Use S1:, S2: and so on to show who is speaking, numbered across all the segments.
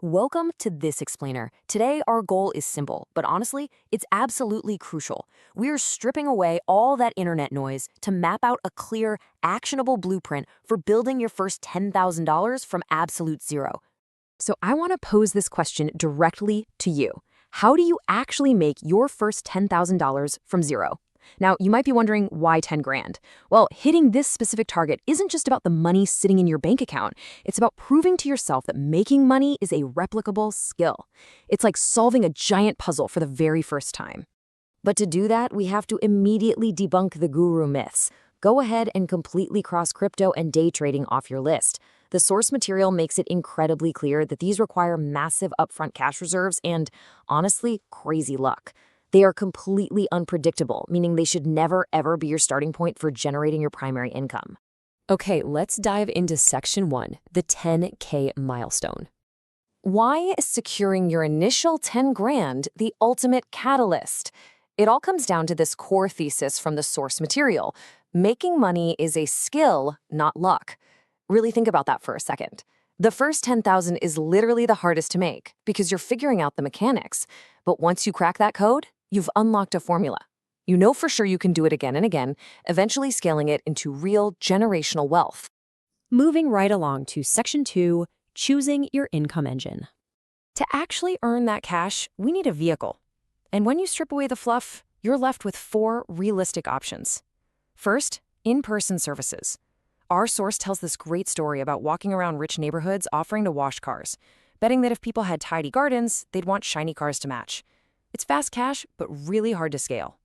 S1: Welcome to This Explainer. Today, our goal is simple, but honestly, it's absolutely crucial. We're stripping away all that internet noise to map out a clear, actionable blueprint for building your first $10,000 from absolute zero. So I want to pose this question directly to you. How do you actually make your first $10,000 from zero? Now, you might be wondering, why 10 grand? Well, hitting this specific target isn't just about the money sitting in your bank account. It's about proving to yourself that making money is a replicable skill. It's like solving a giant puzzle for the very first time. But to do that, we have to immediately debunk the guru myths. Go ahead and completely cross crypto and day trading off your list. The source material makes it incredibly clear that these require massive upfront cash reserves and, honestly, crazy luck. They are completely unpredictable, meaning they should never, ever be your starting point for generating your primary income. Okay, let's dive into Section 1, the 10K milestone. Why is securing your initial 10 grand the ultimate catalyst? It all comes down to this core thesis from the source material. Making money is a skill, not luck. Really think about that for a second. The first 10,000 is literally the hardest to make because you're figuring out the mechanics. But once you crack that code, you've unlocked a formula. You know for sure you can do it again and again, eventually scaling it into real generational wealth. Moving right along to Section 2, choosing your income engine. To actually earn that cash, we need a vehicle. And when you strip away the fluff, you're left with 4 realistic options. First, in-person services. Our source tells this great story about walking around rich neighborhoods offering to wash cars, betting that if people had tidy gardens, they'd want shiny cars to match. It's fast cash, but really hard to scale.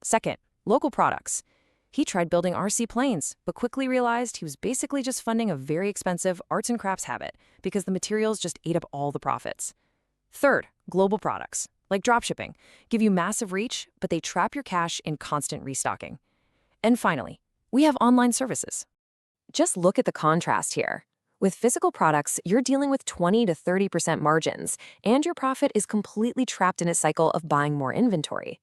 S1: Second, local products. He tried building RC planes, but quickly realized he was basically just funding a very expensive arts and crafts habit because the materials just ate up all the profits. Third, global products, like dropshipping, give you massive reach, but they trap your cash in constant restocking. And finally, we have online services. Just look at the contrast here. With physical products, you're dealing with 20 to 30% margins, and your profit is completely trapped in a cycle of buying more inventory.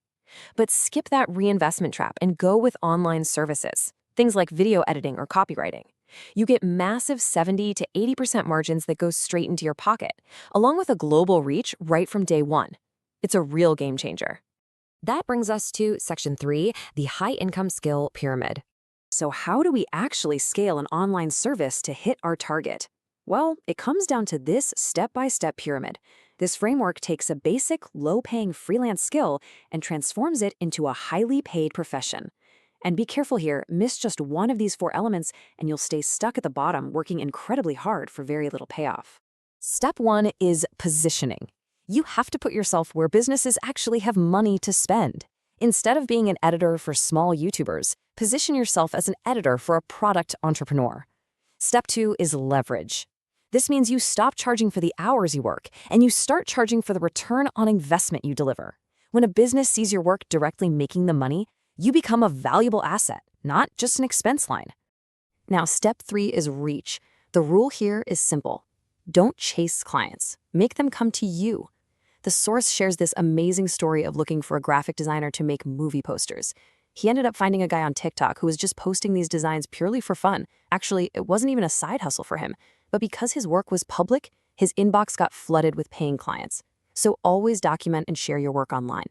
S1: But skip that reinvestment trap and go with online services, things like video editing or copywriting. You get massive 70 to 80% margins that go straight into your pocket, along with a global reach right from day one. It's a real game changer. That brings us to Section 3, the high-income skill pyramid. So how do we actually scale an online service to hit our target? Well, it comes down to this step-by-step pyramid. This framework takes a basic, low-paying freelance skill and transforms it into a highly paid profession. And be careful here, miss just one of these 4 elements and you'll stay stuck at the bottom working incredibly hard for very little payoff. Step 1 is positioning. You have to put yourself where businesses actually have money to spend. Instead of being an editor for small YouTubers, position yourself as an editor for a product entrepreneur. Step 2 is leverage. This means you stop charging for the hours you work and you start charging for the return on investment you deliver. When a business sees your work directly making the money, you become a valuable asset, not just an expense line. Now, step 3 is reach. The rule here is simple. Don't chase clients. Make them come to you. The source shares this amazing story of looking for a graphic designer to make movie posters. He ended up finding a guy on TikTok who was just posting these designs purely for fun. Actually, it wasn't even a side hustle for him. But because his work was public, his inbox got flooded with paying clients. So always document and share your work online.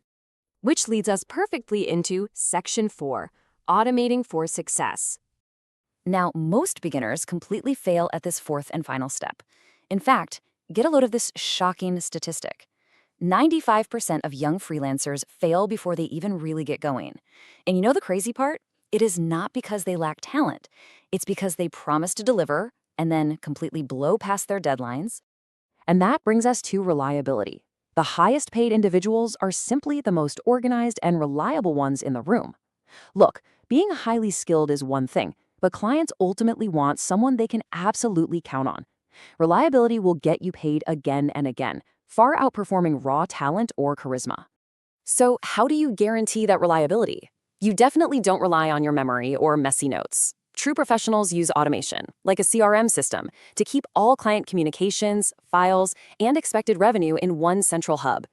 S1: Which leads us perfectly into Section 4, automating for success. Now, most beginners completely fail at this 4th and final step. In fact, get a load of this shocking statistic. 95% of young freelancers fail before they even really get going. And you know the crazy part? It is not because they lack talent. It's because they promise to deliver and then completely blow past their deadlines. And that brings us to reliability. The highest paid individuals are simply the most organized and reliable ones in the room. Look, being highly skilled is one thing, but clients ultimately want someone they can absolutely count on. Reliability will get you paid again and again, far outperforming raw talent or charisma. So how do you guarantee that reliability? You definitely don't rely on your memory or messy notes. True professionals use automation, like a CRM system, to keep all client communications, files, and expected revenue in one central hub.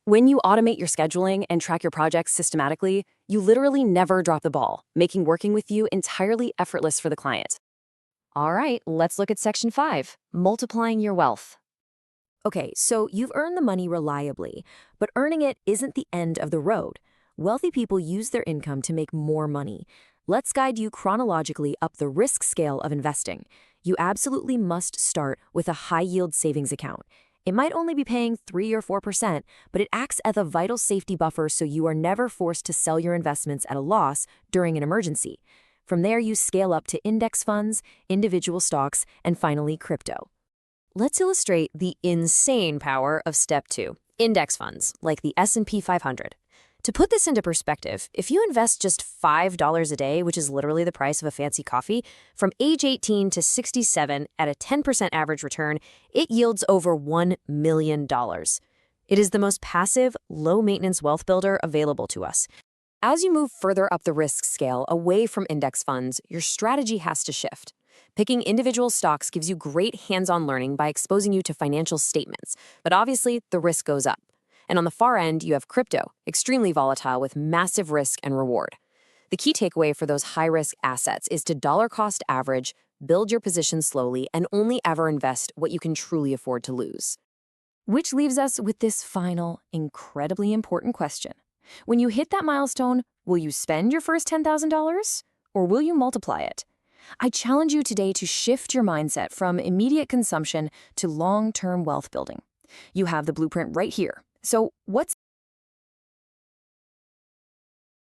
S1: When you automate your scheduling and track your projects systematically, you literally never drop the ball, making working with you entirely effortless for the client. All right, let's look at Section 5, multiplying your wealth. Okay, so you've earned the money reliably, but earning it isn't the end of the road. Wealthy people use their income to make more money. Let's guide you chronologically up the risk scale of investing. You absolutely must start with a high-yield savings account. It might only be paying 3 or 4%, but it acts as a vital safety buffer so you are never forced to sell your investments at a loss during an emergency. From there, you scale up to index funds, individual stocks, and finally crypto. Let's illustrate the insane power of step 2, index funds, like the S&P 500. To put this into perspective, if you invest just $5 a day, which is literally the price of a fancy coffee, from age 18 to 67 at a 10% average return, it yields over $1 million. It is the most passive, low-maintenance wealth builder available to us. As you move further up the risk scale away from index funds, your strategy has to shift. Picking individual stocks gives you great hands-on learning by exposing you to financial statements, but obviously the risk goes up. And on the far end, you have crypto, extremely volatile with massive risk and reward. The key takeaway for those high-risk assets is to dollar-cost average, build your position slowly, and only ever invest what you can truly afford to lose. Which leaves us with this final, incredibly important question. When you hit that milestone, will you spend your first $10,000 or will you multiply it? I challenge you today to shift your mindset from immediate consumption to long-term wealth building. You have the blueprint right here. So what's